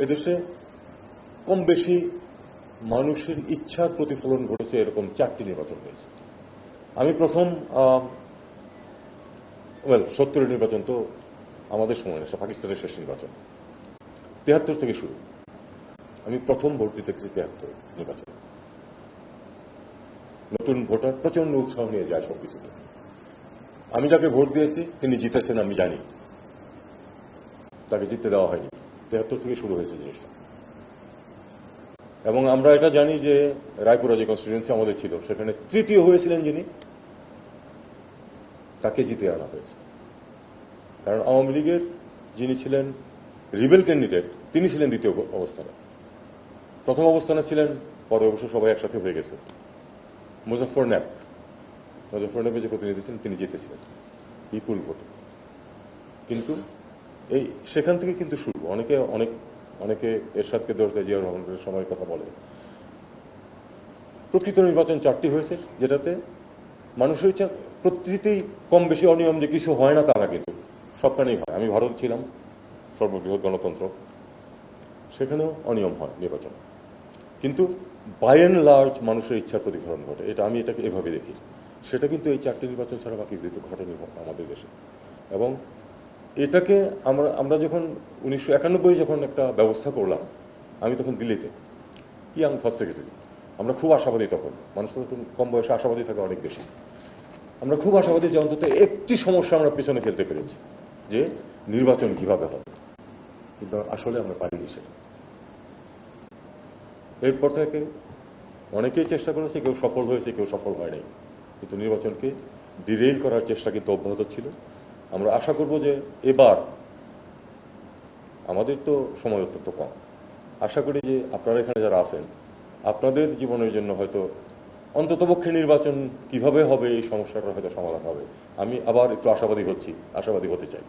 এদেশে কম বেশি মানুষের ইচ্ছার প্রতিফলন ঘটেছে এরকম 4টি নির্বাচন হয়েছে। আমি প্রথম 70-এর নির্বাচন তো আমাদের সময় না, পাকিস্তানের শেষ নির্বাচন, 73 থেকে শুরু। আমি প্রথম ভোট দিতে গেছি 73 নির্বাচন। নতুন ভোটার প্রচন্ড উৎসাহ নিয়ে যায় সবকিছু। আমি যাকে ভোট দিয়েছি তিনি জিতেছেন আমি জানি, তাকে জিততে দেওয়া হয়নি। 73 থেকে শুরু হয়েছে জিনিসটা। এবং আমরা এটা জানি যে রায়পুরা যে কনস্টিটুয়েন্সি আমাদের ছিল সেখানে তৃতীয় হয়েছিলেন যিনি, তাকে জিতে আনা হয়েছে। কারণ আওয়ামী লীগের যিনি ছিলেন রিবেল ক্যান্ডিডেট তিনি ছিলেন দ্বিতীয় অবস্থানে। প্রথম অবস্থানে ছিলেন, পরে অবশ্য সবাই একসাথে হয়ে গেছে, মুজফর ন্যাপে যে প্রতিনিধি ছিলেন তিনি জিতেছিলেন বিপুল ভোটে। কিন্তু এই সেখান থেকে কিন্তু শুরু। অনেকে এরশাদকে দোষ দেয়, জিয়াউর রহমানের সময়ের কথা বলে। প্রকৃত নির্বাচন 4টি হয়েছে, যেটাতে মানুষের ইচ্ছা প্রতিটিতেই কম বেশি অনিয়ম যে কিছু হয় না তা না, কিন্তু সবখানেই হয়। আমি ভারত ছিলাম, সর্ববৃহৎ গণতন্ত্র, সেখানেও অনিয়ম হয় নির্বাচন, কিন্তু বাই অ্যান্ড লার্জ মানুষের ইচ্ছার প্রতিফলন ঘটে। আমি এটাকে এভাবে দেখি। সেটা কিন্তু এই 4টি নির্বাচন ছাড়া বাকি কিন্তু ঘটেনি আমাদের দেশে। এবং এটাকে আমরা যখন 1991 যখন একটা ব্যবস্থা করলাম, আমি তখন দিল্লিতে ইয়াং ফার্স্ট সেক্রেটারি। আমরা খুব আশাবাদী, তখন মানুষ তো তখন কম বয়সে আশাবাদী থাকে অনেক বেশি। আমরা খুব আশাবাদী যে অন্তত একটি সমস্যা আমরা পেছনে ফেলতে পেরেছি, যে নির্বাচন কিভাবে হবে। কিন্তু আসলে আমরা পারিনি সেটা। এরপর থেকে অনেকেই চেষ্টা করেছে, কেউ সফল হয়েছে, কেউ সফল হয় নাই, কিন্তু নির্বাচনকে ডিরেইল করার চেষ্টা কিন্তু অব্যাহত ছিল। আমরা আশা করব যে এবার, আমাদের তো সময় অত্যন্ত কম, আশা করি যে আপনারা এখানে যারা আছেন আপনাদের জীবনের জন্য হয়তো অন্ততপক্ষে নির্বাচন কিভাবে হবে এই সমস্যাটা হয়তো সমাধান হবে। আমি আবার একটু আশাবাদী হতে চাই।